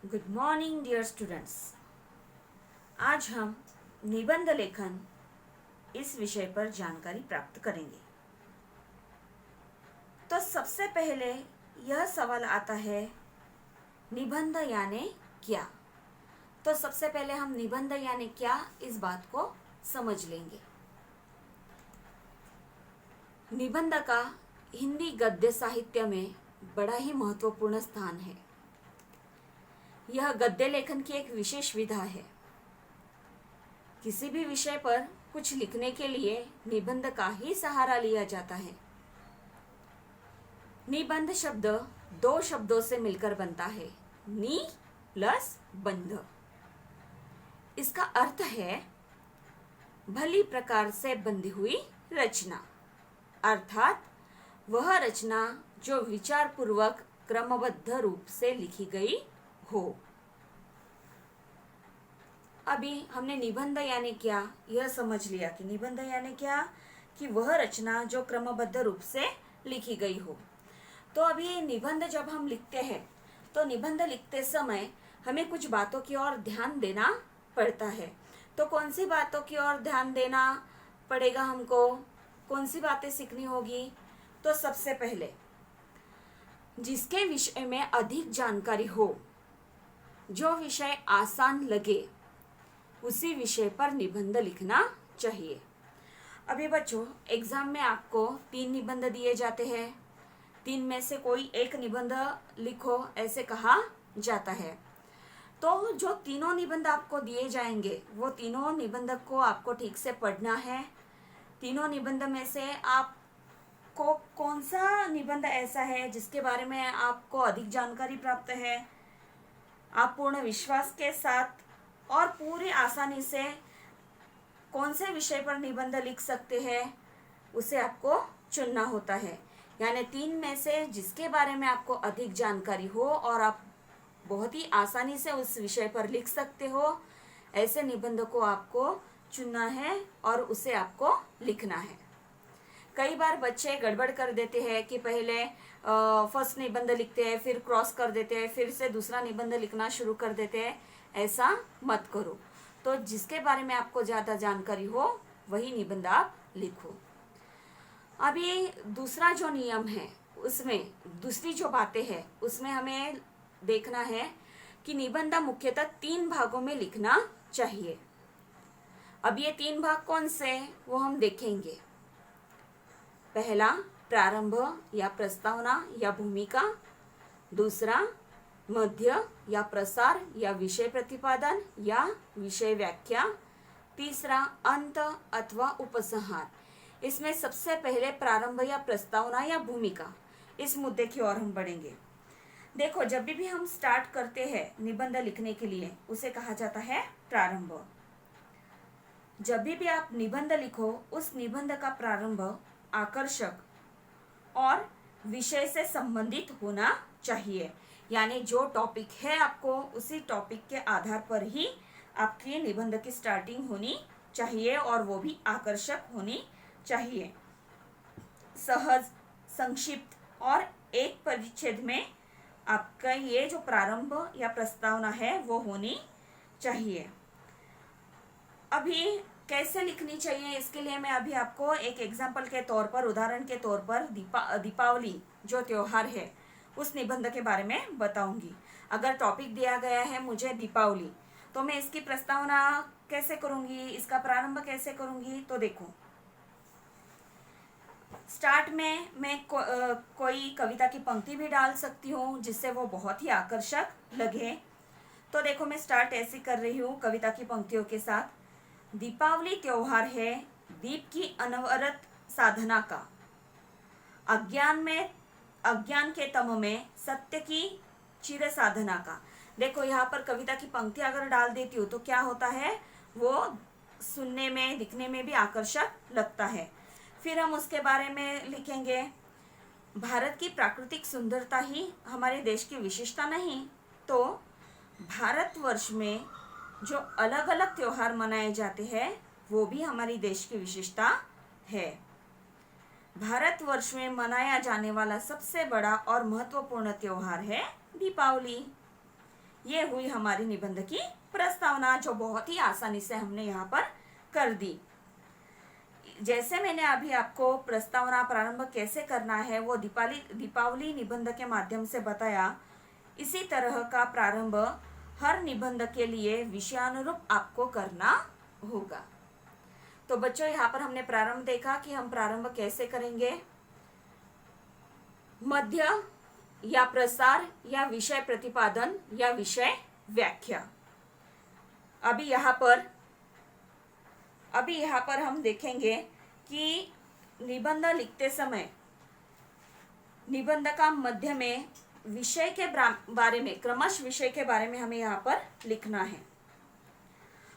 Good morning dear students. आज हम निबंध लेखन इस विषय पर जानकारी प्राप्त करेंगे। तो सबसे पहले यह सवाल आता है, निबंध यानी क्या। तो सबसे पहले हम निबंध यानी क्या इस बात को समझ लेंगे। निबंध का हिंदी गद्य साहित्य में बड़ा ही महत्वपूर्ण स्थान है। यह गद्य लेखन की एक विशेष विधा है। किसी भी विषय पर कुछ लिखने के लिए निबंध का ही सहारा लिया जाता है। निबंध शब्द दो शब्दों से मिलकर बनता है, नि प्लस बंध। इसका अर्थ है भली प्रकार से बंधी हुई रचना, अर्थात वह रचना जो विचार पूर्वक क्रमबद्ध रूप से लिखी गई हो। अभी हमने निबंध यानी क्या यह समझ लिया कि निबंध यानी क्या, कि वह रचना जो क्रमबद्ध रूप से लिखी गई हो। तो अभी निबंध जब हम लिखते हैं तो निबंध लिखते समय हमें कुछ बातों की ओर ध्यान देना पड़ता है। तो कौन सी बातों की ओर ध्यान देना पड़ेगा हमको, कौन सी बातें सीखनी होगी। तो सबसे पहले जिसके विषय में अधिक जानकारी हो, जो विषय आसान लगे, उसी विषय पर निबंध लिखना चाहिए। अभी बच्चों, एग्जाम में आपको 3 निबंध दिए जाते हैं। 3 में से कोई एक निबंध लिखो ऐसे कहा जाता है। तो जो तीनों निबंध आपको दिए जाएंगे वो तीनों निबंध को आपको ठीक से पढ़ना है। तीनों निबंध में से आपको कौन सा निबंध ऐसा है जिसके बारे में आपको अधिक जानकारी प्राप्त है, आप पूर्ण विश्वास के साथ और पूरी आसानी से कौन से विषय पर निबंध लिख सकते हैं, उसे आपको चुनना होता है। यानी 3 में से जिसके बारे में आपको अधिक जानकारी हो और आप बहुत ही आसानी से उस विषय पर लिख सकते हो, ऐसे निबंध को आपको चुनना है और उसे आपको लिखना है। कई बार बच्चे गड़बड़ कर देते हैं कि पहले फर्स्ट निबंध लिखते हैं, फिर क्रॉस कर देते हैं, फिर से दूसरा निबंध लिखना शुरू कर देते हैं। ऐसा मत करो। तो जिसके बारे में आपको ज़्यादा जानकारी हो वही निबंध आप लिखो। अभी दूसरा जो नियम है उसमें दूसरी जो बातें हैं उसमें हमें देखना है कि निबंध मुख्यतः 3 भागों में लिखना चाहिए। अब ये 3 भाग कौन से वो हम देखेंगे। पहला प्रारंभ या प्रस्तावना या भूमिका, दूसरा मध्य या प्रसार या विषय प्रतिपादन या विषय व्याख्या, तीसरा अंत अथवा उपसंहार। इसमें सबसे पहले प्रारंभ या प्रस्तावना या भूमिका, इस मुद्दे की ओर हम बढ़ेंगे। देखो, जब भी हम स्टार्ट करते हैं निबंध लिखने के लिए उसे कहा जाता है प्रारंभ। जब भी आप निबंध लिखो उस निबंध का प्रारंभ आकर्षक और विषय से संबंधित होना चाहिए। यानी जो टॉपिक है आपको उसी टॉपिक के आधार पर ही आपकी निबंध की स्टार्टिंग होनी चाहिए और वो भी आकर्षक होनी चाहिए। सहज, संक्षिप्त और एक परिच्छेद में आपका ये जो प्रारंभ या प्रस्तावना है वो होनी चाहिए। अभी कैसे लिखनी चाहिए इसके लिए मैं अभी आपको एक एग्जाम्पल के तौर पर, उदाहरण के तौर पर दीपावली जो त्योहार है उस निबंध के बारे में बताऊंगी। अगर टॉपिक दिया गया है मुझे दीपावली, तो मैं इसकी प्रस्तावना कैसे करूंगी, इसका प्रारंभ कैसे करूंगी। तो देखो, स्टार्ट में मैं कोई कविता की पंक्ति भी डाल सकती हूँ जिससे वो बहुत ही आकर्षक लगे। तो देखो, मैं स्टार्ट ऐसे कर रही हूँ कविता की पंक्तियों के साथ। दीपावली त्योहार है दीप की अनवरत साधना का, अज्ञान के तम में सत्य की चिर साधना का। देखो, यहाँ पर कविता की पंक्ति अगर डाल देती हूँ तो क्या होता है, वो सुनने में दिखने में भी आकर्षक लगता है। फिर हम उसके बारे में लिखेंगे, भारत की प्राकृतिक सुंदरता ही हमारे देश की विशेषता नहीं, तो भारतवर्ष में जो अलग अलग त्योहार मनाए जाते हैं वो भी हमारी देश की विशेषता है। भारतवर्ष में मनाया जाने वाला सबसे बड़ा और महत्वपूर्ण त्योहार है दीपावली। ये हुई हमारी निबंध की प्रस्तावना, जो बहुत ही आसानी से हमने यहाँ पर कर दी। जैसे मैंने अभी आपको प्रस्तावना प्रारंभ कैसे करना है वो दीपावली निबंध के माध्यम से बताया, इसी तरह का प्रारंभ हर निबंध के लिए विषयानुरूप आपको करना होगा। तो बच्चों, यहाँ पर हमने प्रारंभ देखा कि हम प्रारंभ कैसे करेंगे। मध्य या प्रसार या विषय प्रतिपादन या विषय व्याख्या। अभी यहाँ पर हम देखेंगे कि निबंध लिखते समय निबंध का मध्य में विषय के बारे में, क्रमश विषय के बारे में हमें यहाँ पर लिखना है।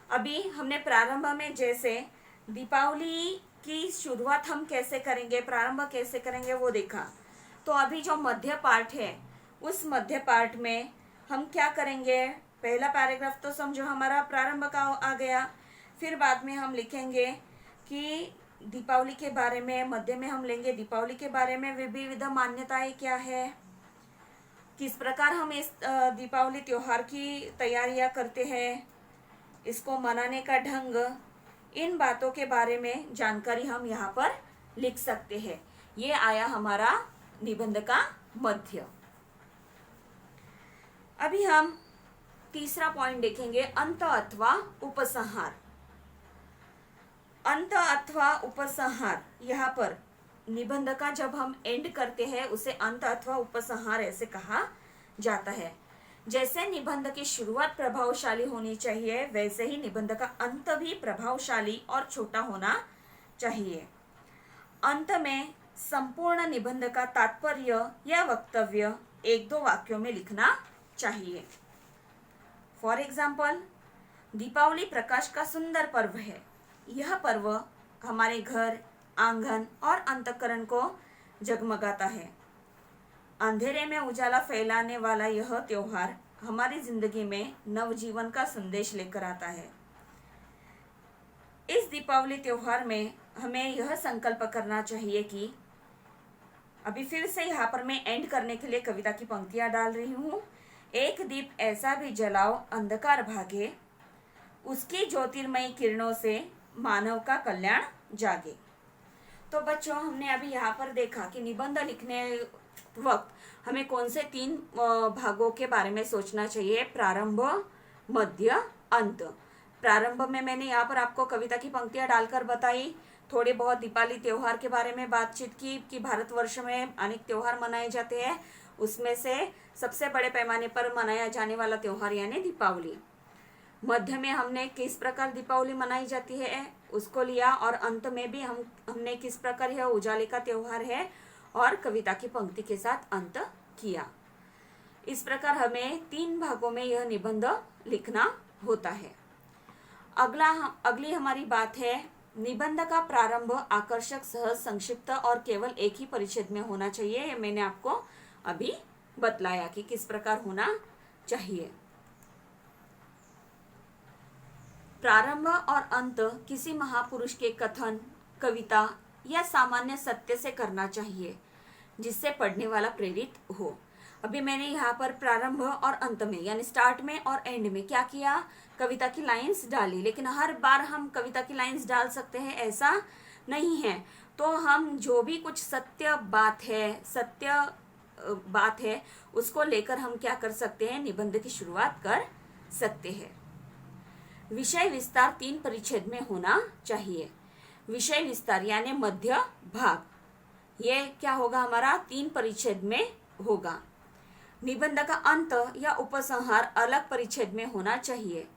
अभी हमने प्रारंभ में जैसे दीपावली की शुरुआत हम कैसे करेंगे, प्रारंभ कैसे करेंगे वो देखा। तो अभी जो मध्य पार्ट है, उस मध्य पार्ट में हम क्या करेंगे, पहला पैराग्राफ तो समझो हमारा प्रारंभ का आ गया, फिर बाद में हम लिखेंगे कि दीपावली के बारे में, मध्य में हम लेंगे दीपावली के बारे में विविध मान्यताएं क्या है, किस प्रकार हम इस दीपावली त्योहार की तैयारियां करते हैं, इसको मनाने का ढंग, इन बातों के बारे में जानकारी हम यहाँ पर लिख सकते हैं। ये आया हमारा निबंध का मध्य। अभी हम तीसरा पॉइंट देखेंगे, अंत अथवा उपसंहार। अंत अथवा उपसंहार, यहाँ पर निबंध का जब हम एंड करते हैं उसे अंत अथवा उपसंहार ऐसे कहा जाता है। जैसे निबंध की शुरुआत प्रभावशाली होनी चाहिए, वैसे ही निबंध का अंत भी प्रभावशाली और छोटा होना चाहिए। अंत में संपूर्ण निबंध का तात्पर्य या वक्तव्य 1-2 वाक्यों में लिखना चाहिए। फॉर एग्जाम्पल, दीपावली प्रकाश का सुंदर पर्व है। यह पर्व हमारे घर, आंगन और अंतःकरण को जगमगाता है। अंधेरे में उजाला फैलाने वाला यह त्योहार हमारी जिंदगी में नवजीवन का संदेश लेकर आता है। इस दीपावली त्योहार में हमें यह संकल्प करना चाहिए कि, अभी फिर से यहाँ पर मैं एंड करने के लिए कविता की पंक्तियां डाल रही हूँ। एक दीप ऐसा भी जलाओ अंधकार भागे, उसकी ज्योतिर्मयी किरणों से मानव का कल्याण जागे। तो बच्चों, हमने अभी यहाँ पर देखा कि निबंध लिखने वक्त हमें कौन से 3 भागों के बारे में सोचना चाहिए, प्रारंभ, मध्य, अंत। प्रारंभ में मैंने यहाँ पर आपको कविता की पंक्तियां डालकर बताई, थोड़े बहुत दीपावली त्योहार के बारे में बातचीत की कि भारतवर्ष में अनेक त्योहार मनाए जाते हैं, उसमें से सबसे बड़े पैमाने पर मनाया जाने वाला त्योहार यानी दीपावली। मध्य में हमने किस प्रकार दीपावली मनाई जाती है उसको लिया, और अंत में भी हमने किस प्रकार यह उजाले का त्योहार है और कविता की पंक्ति के साथ अंत किया। इस प्रकार हमें 3 भागों में यह निबंध लिखना होता है। अगली हमारी बात है, निबंध का प्रारंभ आकर्षक, सहज, संक्षिप्त और केवल एक ही परिच्छेद में होना चाहिए। ये मैंने आपको अभी बतलाया कि किस प्रकार होना चाहिए। प्रारंभ और अंत किसी महापुरुष के कथन, कविता या सामान्य सत्य से करना चाहिए, जिससे पढ़ने वाला प्रेरित हो। अभी मैंने यहाँ पर प्रारंभ और अंत में यानी स्टार्ट में और एंड में क्या किया, कविता की लाइंस डाली, लेकिन हर बार हम कविता की लाइंस डाल सकते हैं ऐसा नहीं है। तो हम जो भी कुछ सत्य बात है उसको लेकर हम क्या कर सकते हैं, निबंध की शुरुआत कर सकते हैं। विषय विस्तार 3 परिच्छेद में होना चाहिए। विषय विस्तार यानी मध्य भाग, ये क्या होगा हमारा 3 परिच्छेद में होगा। निबंध का अंत या उपसंहार अलग परिच्छेद में होना चाहिए।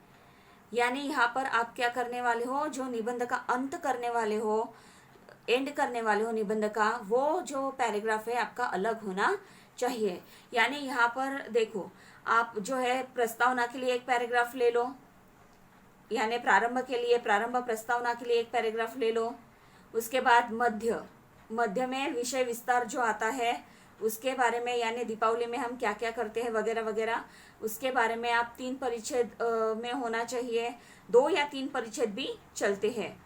यानी यहाँ पर आप क्या करने वाले हो, जो निबंध का अंत करने वाले हो, एंड करने वाले हो निबंध का, वो जो पैराग्राफ है आपका अलग होना चाहिए। यानी यहाँ पर देखो, आप जो है प्रस्तावना के लिए एक पैराग्राफ ले लो, यानी प्रारंभ के लिए, प्रारंभ प्रस्तावना के लिए एक पैराग्राफ ले लो। उसके बाद मध्य में विषय विस्तार जो आता है उसके बारे में, यानी दीपावली में हम क्या क्या करते हैं वगैरह वगैरह, उसके बारे में आप 3 परिच्छेद में होना चाहिए। 2 या 3 परिच्छेद भी चलते हैं।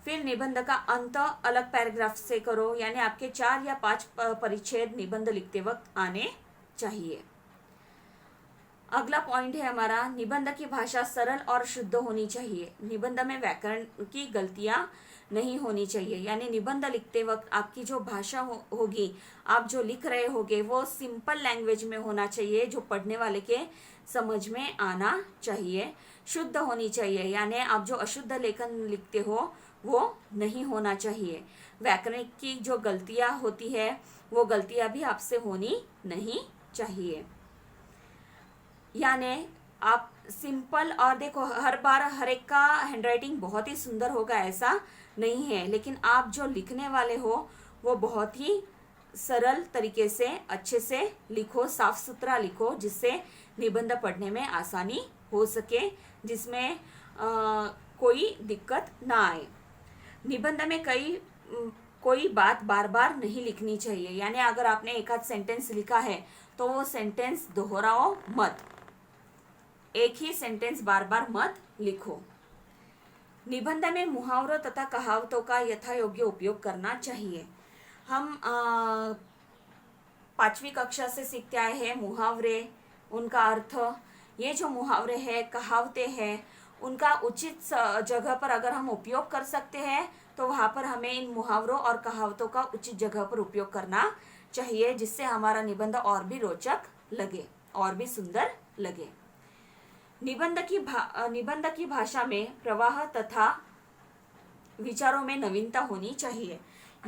फिर निबंध का अंत अलग पैराग्राफ से करो, यानी आपके 4 या 5 परिच्छेद निबंध लिखते वक्त आने चाहिए। अगला पॉइंट है हमारा, निबंध की भाषा सरल और शुद्ध होनी चाहिए। निबंध में व्याकरण की गलतियां नहीं होनी चाहिए, यानी निबंध लिखते वक्त आपकी जो भाषा होगी, आप जो लिख रहे होगे वो सिंपल लैंग्वेज में होना चाहिए, जो पढ़ने वाले के समझ में आना चाहिए। शुद्ध होनी चाहिए, यानी आप जो अशुद्ध लेखन लिखते हो वो नहीं होना चाहिए। व्याकरण की जो गलतियां होती है वो गलतियां भी आपसे होनी नहीं चाहिए। यानी आप सिंपल, और देखो हर बार हर एक का हैंडराइटिंग बहुत ही सुंदर होगा ऐसा नहीं है, लेकिन आप जो लिखने वाले हो वो बहुत ही सरल तरीके से अच्छे से लिखो, साफ सुथरा लिखो, जिससे निबंध पढ़ने में आसानी हो सके, जिसमें कोई दिक्कत ना आए। निबंध में कोई बात बार बार नहीं लिखनी चाहिए, यानी अगर आपने एक आध सेंटेंस लिखा है तो वो सेंटेंस दोहराओ मत, एक ही सेंटेंस बार बार मत लिखो। निबंध में मुहावरों तथा कहावतों का यथा योग्य उपयोग करना चाहिए। हम 5वीं कक्षा से सीखते आए हैं मुहावरे, उनका अर्थ। ये जो मुहावरे हैं, कहावतें हैं, उनका उचित जगह पर अगर हम उपयोग कर सकते हैं तो वहाँ पर हमें इन मुहावरों और कहावतों का उचित जगह पर उपयोग करना चाहिए, जिससे हमारा निबंध और भी रोचक लगे, और भी सुंदर लगे। निबंध की भाषा में प्रवाह तथा विचारों में नवीनता होनी चाहिए,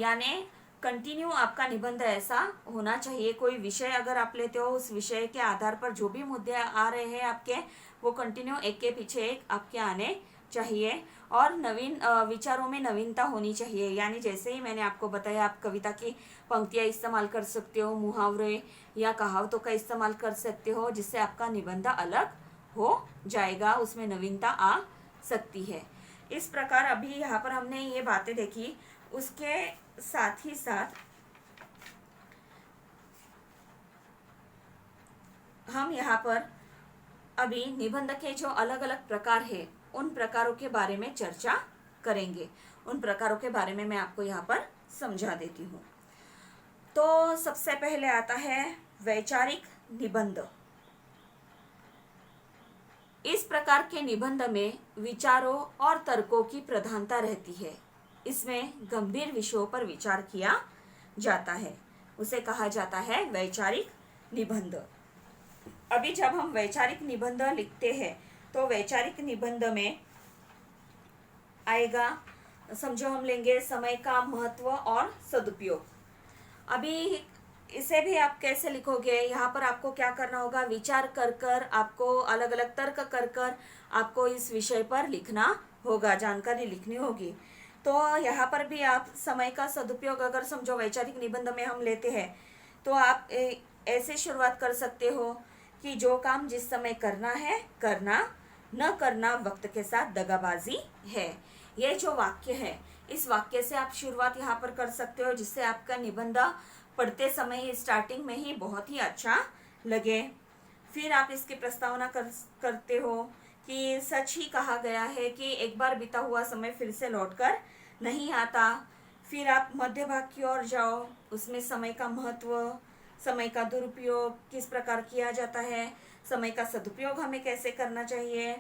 यानी कंटिन्यू आपका निबंध ऐसा होना चाहिए। कोई विषय अगर आप लेते हो, उस विषय के आधार पर जो भी मुद्दे आ रहे हैं आपके, वो कंटिन्यू एक के पीछे एक आपके आने चाहिए, और नवीन विचारों में नवीनता होनी चाहिए। यानी जैसे ही मैंने आपको बताया, आप कविता की पंक्तियां इस्तेमाल कर सकते हो, मुहावरे या कहावतों का इस्तेमाल कर सकते हो, जिससे आपका निबंध अलग हो जाएगा, उसमें नवीनता आ सकती है। इस प्रकार अभी यहाँ पर हमने ये बातें देखी, उसके साथ ही साथ हम यहाँ पर अभी निबंध के जो अलग अलग प्रकार है, उन प्रकारों के बारे में चर्चा करेंगे। उन प्रकारों के बारे में मैं आपको यहाँ पर समझा देती हूँ। तो सबसे पहले आता है वैचारिक निबंध। इस प्रकार के निबंध में विचारों और तर्कों की प्रधानता रहती है। इसमें गंभीर विषयों पर विचार किया जाता है, उसे कहा जाता है वैचारिक निबंध। अभी जब हम वैचारिक निबंध लिखते हैं तो वैचारिक निबंध में आएगा, समझो हम लेंगे समय का महत्व और सदुपयोग। अभी इसे भी आप कैसे लिखोगे, यहाँ पर आपको क्या करना होगा, विचार कर कर आपको अलग अलग तर्क कर कर आपको इस विषय पर लिखना होगा, जानकारी लिखनी होगी। तो यहाँ पर भी आप समय का सदुपयोग अगर समझो वैचारिक निबंध में हम लेते हैं, तो आप ऐसे शुरुआत कर सकते हो कि जो काम जिस समय करना है करना, न करना वक्त के साथ दगाबाजी है। ये जो वाक्य है, इस वाक्य से आप शुरुआत यहाँ पर कर सकते हो, जिससे आपका निबंध पढ़ते समय ही स्टार्टिंग में ही बहुत ही अच्छा लगे। फिर आप इसकी प्रस्तावना करते हो कि सच ही कहा गया है कि एक बार बीता हुआ समय फिर से लौटकर नहीं आता। फिर आप मध्य भाग की ओर जाओ, उसमें समय का महत्व, समय का दुरुपयोग किस प्रकार किया जाता है, समय का सदुपयोग हमें कैसे करना चाहिए,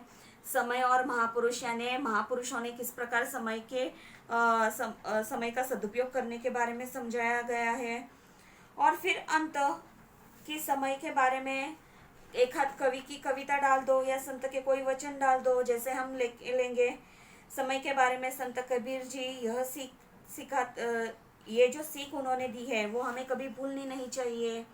समय और महापुरुष यानी महापुरुषों ने किस प्रकार समय का सदुपयोग करने के बारे में समझाया गया है। और फिर अंत की समय के बारे में एक हाथ कवि की कविता डाल दो या संत के कोई वचन डाल दो। जैसे हम लेंगे समय के बारे में संत कबीर जी यह ये जो सीख उन्होंने दी है वो हमें कभी भूलनी नहीं चाहिए।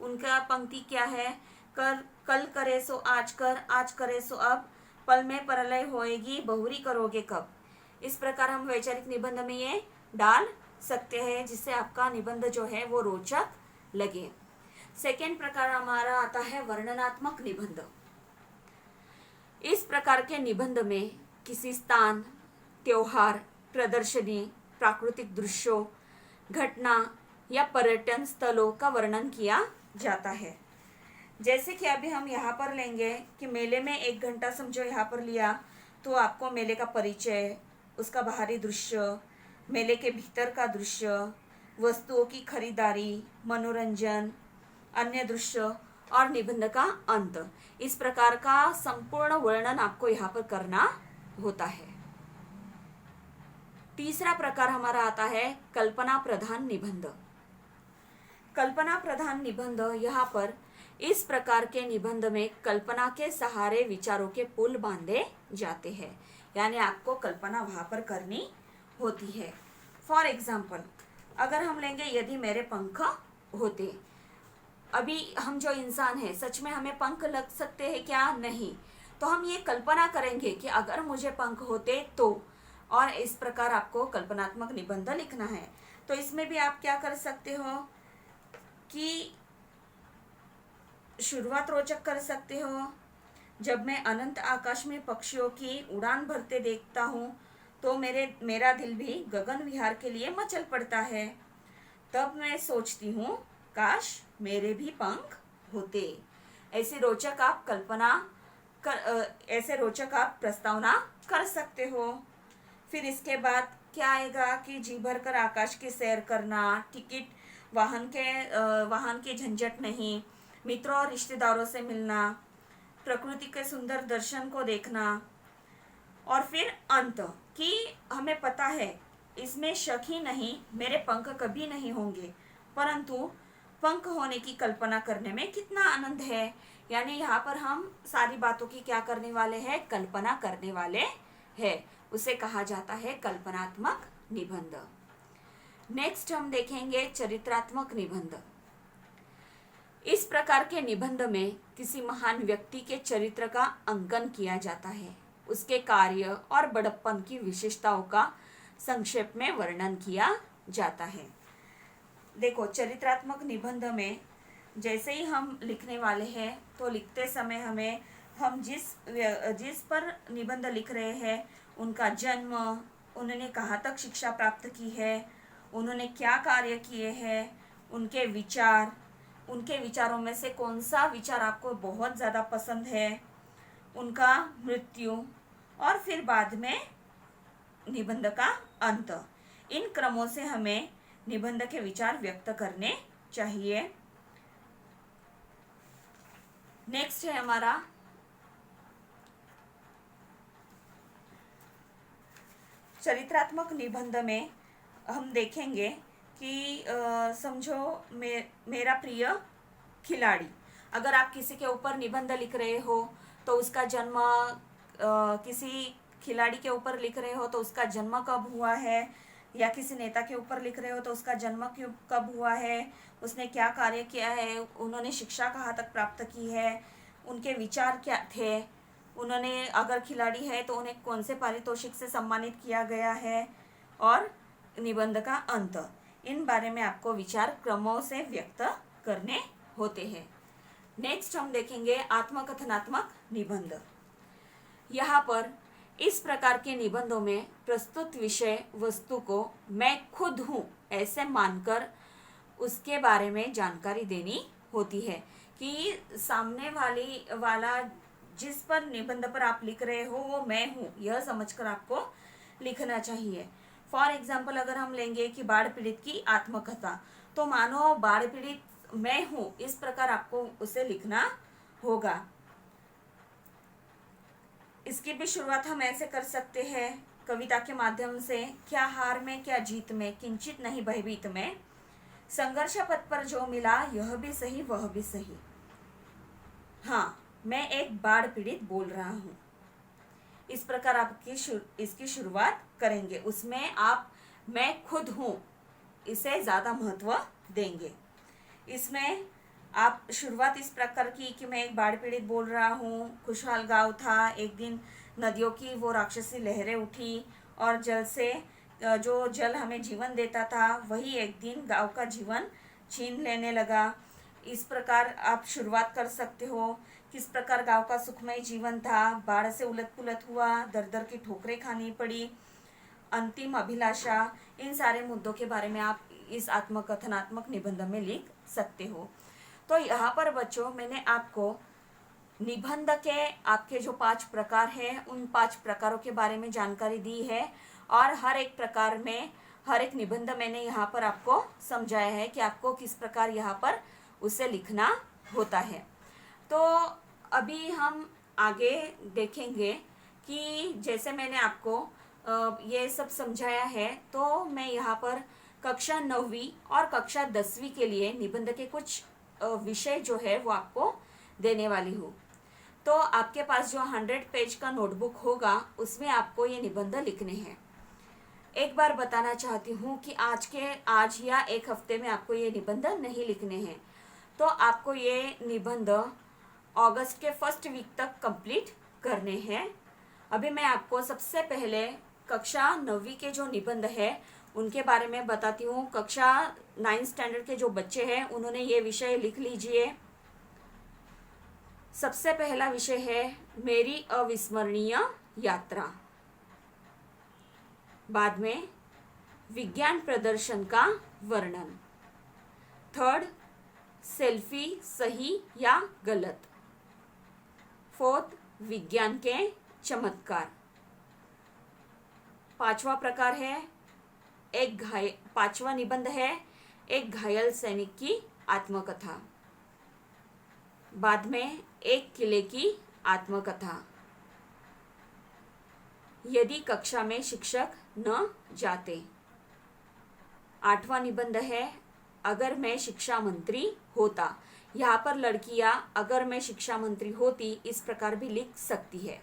उनका पंक्ति क्या है, कल करे सो आज कर, आज करे सो अब, पल में प्रलय होएगी, बहुरी करोगे कब। इस प्रकार हम वैचारिक निबंध में ये डाल सकते हैं, जिससे आपका निबंध जो है वो रोचक लगे। सेकेंड प्रकार हमारा आता है वर्णनात्मक निबंध। इस प्रकार के निबंध में किसी स्थान, त्योहार, प्रदर्शनी, प्राकृतिक दृश्यों, घटना या पर्यटन स्थलों का वर्णन किया जाता है। जैसे कि अभी हम यहाँ पर लेंगे कि मेले में 1 घंटा समझो यहाँ पर लिया, तो आपको मेले का परिचय, उसका बाहरी दृश्य, मेले के भीतर का दृश्य, वस्तुओं की खरीदारी, मनोरंजन, अन्य दृश्य और निबंध का अंत, इस प्रकार का संपूर्ण वर्णन आपको यहाँ पर करना होता है। तीसरा प्रकार हमारा आता है कल्पना प्रधान निबंध। कल्पना प्रधान निबंध, यहाँ पर इस प्रकार के निबंध में कल्पना के सहारे विचारों के पुल बांधे जाते हैं, यानी आपको कल्पना वहां पर करनी होती है। फॉर एग्जाम्पल, अगर हम लेंगे यदि मेरे पंख होते, अभी हम जो इंसान है सच में हमें पंख लग सकते हैं क्या? नहीं। तो हम ये कल्पना करेंगे कि अगर मुझे पंख होते तो, और इस प्रकार आपको कल्पनात्मक निबंध लिखना है। तो इसमें भी आप क्या कर सकते हो कि शुरुआत रोचक कर सकते हो। जब मैं अनंत आकाश में पक्षियों की उड़ान भरते देखता हूँ तो मेरा दिल भी गगन विहार के लिए मचल पड़ता है। तब मैं सोचती हूँ काश मेरे भी पंख होते। ऐसे रोचक आप ऐसे रोचक आप प्रस्तावना कर सकते हो। फिर इसके बाद क्या आएगा कि जी भर कर आकाश की सैर करना, टिकट, वाहन के झंझट नहीं, मित्रों और रिश्तेदारों से मिलना, प्रकृति के सुंदर दर्शन को देखना। और फिर अंत कि हमें पता है इसमें शक ही नहीं, मेरे पंख कभी नहीं होंगे, परंतु पंख होने की कल्पना करने में कितना आनंद है। यानी यहाँ पर हम सारी बातों की क्या करने वाले हैं? कल्पना करने वाले हैं। उसे कहा जाता है कल्पनात्मक निबंध। नेक्स्ट हम देखेंगे चरित्रात्मक निबंध। इस प्रकार के निबंध में किसी महान व्यक्ति के चरित्र का अंकन किया जाता है, उसके कार्य और बड़प्पन की विशेषताओं का संक्षेप में वर्णन किया जाता है। देखो, चरित्रात्मक निबंध में जैसे ही हम लिखने वाले हैं तो लिखते समय हम जिस पर निबंध लिख रहे हैं उनका जन्म, उन्होंने कहाँ तक शिक्षा प्राप्त की है, उन्होंने क्या कार्य किए हैं, उनके विचारों में से कौन सा विचार आपको बहुत ज़्यादा पसंद है, उनका मृत्यु, और फिर बाद में निबंध का अंत। इन क्रमों से हमें निबंध के विचार व्यक्त करने चाहिए। नेक्स्ट है हमारा चरित्रात्मक निबंध में हम देखेंगे कि समझो मेरा प्रिय खिलाड़ी, अगर आप किसी के ऊपर निबंध लिख रहे हो तो उसका जन्म, किसी खिलाड़ी के ऊपर लिख रहे हो तो उसका जन्म कब हुआ है, या किसी नेता के ऊपर लिख रहे हो तो उसका जन्म कब हुआ है, उसने क्या कार्य किया है, उन्होंने शिक्षा कहाँ तक प्राप्त की है, उनके विचार क्या थे, उन्होंने अगर खिलाड़ी है तो उन्हें कौन से पारितोषिक से सम्मानित किया गया है, और निबंध का अंत। इन बारे में आपको विचार क्रमों से व्यक्त करने होते हैं। नेक्स्ट हम देखेंगे आत्मकथनात्मक निबंध। यहाँ पर इस प्रकार के निबंधों में प्रस्तुत विषय वस्तु को मैं खुद हूँ ऐसे मानकर उसके बारे में जानकारी देनी होती है कि सामने वाला जिस पर निबंध पर आप लिख रहे हो वो मैं हूँ, यह समझकर आपको लिखना चाहिए। फॉर एग्जाम्पल, अगर हम लेंगे कि बाढ़ पीड़ित की आत्मकथा, तो मानो बाढ़ पीड़ित मैं हूँ, इस प्रकार आपको उसे लिखना होगा। इसकी भी शुरुआत हम ऐसे कर सकते हैं कविता के माध्यम से, क्या हार में क्या जीत में, किंचित नहीं भयभीत में, संघर्ष पथ पर जो मिला यह भी सही वह भी सही। हाँ, मैं एक बाढ़ पीड़ित बोल रहा हूँ। इस प्रकार आप इसकी शुरुआत करेंगे। उसमें आप मैं खुद हूँ इसे ज़्यादा महत्व देंगे। इसमें आप शुरुआत इस प्रकार की कि मैं एक बाढ़ पीड़ित बोल रहा हूँ, खुशहाल गाँव था, एक दिन नदियों की वो राक्षसी लहरें उठी और जो जल हमें जीवन देता था वही एक दिन गाँव का जीवन छीन लेने लगा। इस प्रकार आप शुरुआत कर सकते हो। किस प्रकार गांव का सुखमय जीवन था, बाढ़ से उलट-पुलट हुआ, दर की ठोकरें खानी पड़ी, अंतिम अभिलाषा, इन सारे मुद्दों के बारे में आप इस आत्मकथनात्मक निबंध में लिख सकते हो। तो यहाँ पर बच्चों मैंने आपको निबंध के आपके जो 5 प्रकार हैं उन 5 प्रकारों के बारे में जानकारी दी है, और हर एक प्रकार में हर एक निबंध मैंने यहाँ पर आपको समझाया है कि आपको किस प्रकार यहाँ पर उसे लिखना होता है। तो अभी हम आगे देखेंगे कि जैसे मैंने आपको ये सब समझाया है, तो मैं यहाँ पर कक्षा 9वीं और कक्षा 10वीं के लिए निबंध के कुछ विषय जो है वो आपको देने वाली हूँ। तो आपके पास जो 100 पेज का नोटबुक होगा उसमें आपको ये निबंध लिखने हैं। एक बार बताना चाहती हूँ कि आज या एक हफ्ते में आपको ये निबंध नहीं लिखने हैं। तो आपको ये निबंध अगस्त के फर्स्ट वीक तक कंप्लीट करने हैं। अभी मैं आपको सबसे पहले कक्षा 9वीं के जो निबंध है उनके बारे में बताती हूँ। कक्षा 9th स्टैंडर्ड के जो बच्चे हैं उन्होंने ये विषय लिख लीजिए। सबसे पहला विषय है मेरी अविस्मरणीय यात्रा। बाद में विज्ञान प्रदर्शन का वर्णन। थर्ड, सेल्फी सही या गलत। फोर्थ, विज्ञान के चमत्कार। पांचवा निबंध है एक घायल सैनिक की आत्मकथा। बाद में एक किले की आत्मकथा। यदि कक्षा में शिक्षक न जाते। 8वां निबंध है अगर मैं शिक्षा मंत्री होता। यहाँ पर लड़कियां अगर मैं शिक्षा मंत्री होती इस प्रकार भी लिख सकती है।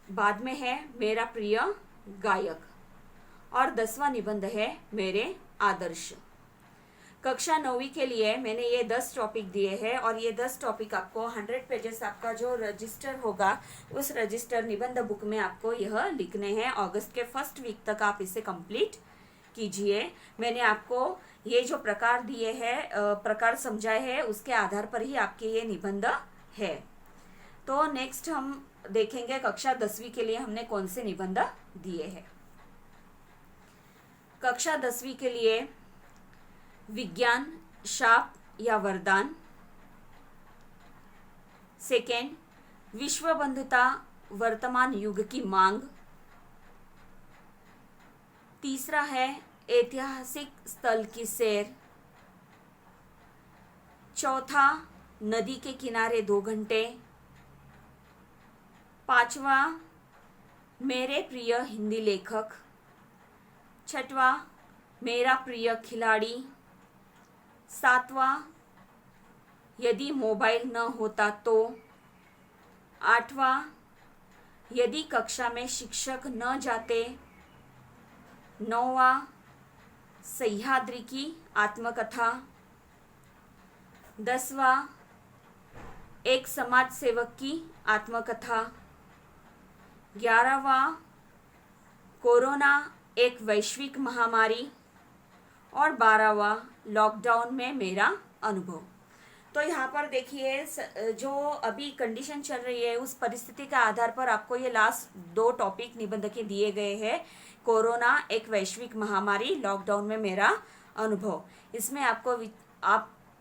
बाद में है मेरा प्रिय गायक। और 10वां निबंध है मेरे आदर्श। कक्षा 9वीं के लिए मैंने ये 10 टॉपिक दिए हैं और ये 10 टॉपिक आपको 100 पेजेस आपका जो रजिस्टर होगा उस रजिस्टर निबंध बुक में आपको यह लिखने हैं। अगस्त के फर्स्ट वीक तक आप इसे कंप्लीट कीजिए। मैंने आपको ये जो प्रकार दिए हैं, प्रकार समझाए हैं, उसके आधार पर ही आपके ये निबंध है। तो नेक्स्ट हम देखेंगे कक्षा 10वीं के लिए हमने कौन से निबंध दिए हैं। कक्षा 10वीं के लिए विज्ञान शाप या वरदान। सेकेंड, विश्व बंधुता वर्तमान युग की मांग। तीसरा है ऐतिहासिक स्थल की सैर। चौथा, नदी के किनारे 2 घंटे। 5वां, मेरे प्रिय हिंदी लेखक। 6वां, मेरा प्रिय खिलाड़ी। 7वां, यदि मोबाइल न होता तो। 8वां, यदि कक्षा में शिक्षक न जाते। 9वां, सह्याद्री की आत्मकथा। 10वां, एक समाज सेवक की आत्मकथा। 11वां, कोरोना एक वैश्विक महामारी। और 12वां, लॉकडाउन में मेरा अनुभव। तो यहाँ पर देखिए जो अभी कंडीशन चल रही है उस परिस्थिति के आधार पर आपको ये लास्ट 2 टॉपिक निबंध के दिए गए हैं। कोरोना एक वैश्विक महामारी, लॉकडाउन में मेरा अनुभव। इसमें आपको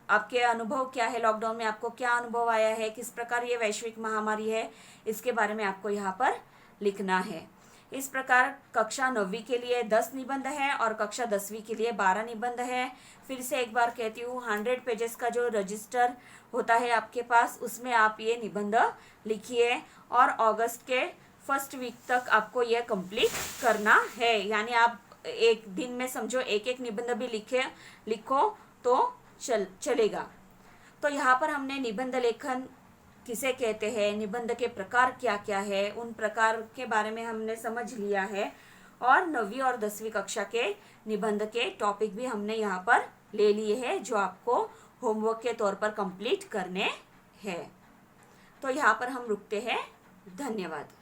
आपके अनुभव क्या है, लॉकडाउन में आपको क्या अनुभव आया है, किस प्रकार ये वैश्विक महामारी है, इसके बारे में आपको यहाँ पर लिखना है। इस प्रकार कक्षा 9वीं के लिए 10 निबंध है और कक्षा 10वीं के लिए 12 निबंध है। फिर से एक बार कहती हूँ 100 पेजेस का जो रजिस्टर होता है आपके पास उसमें आप ये निबंध लिखिए और अगस्त के फर्स्ट वीक तक आपको ये कंप्लीट करना है। यानी आप एक दिन में समझो एक निबंध भी लिखो तो चलेगा। तो यहाँ पर हमने निबंध लेखन किसे कहते हैं, निबंध के प्रकार क्या क्या है, उन प्रकार के बारे में हमने समझ लिया है और 9वीं और 10वीं कक्षा के निबंध के टॉपिक भी हमने यहाँ पर ले लिए हैं जो आपको होमवर्क के तौर पर कंप्लीट करने हैं। तो यहाँ पर हम रुकते हैं। धन्यवाद।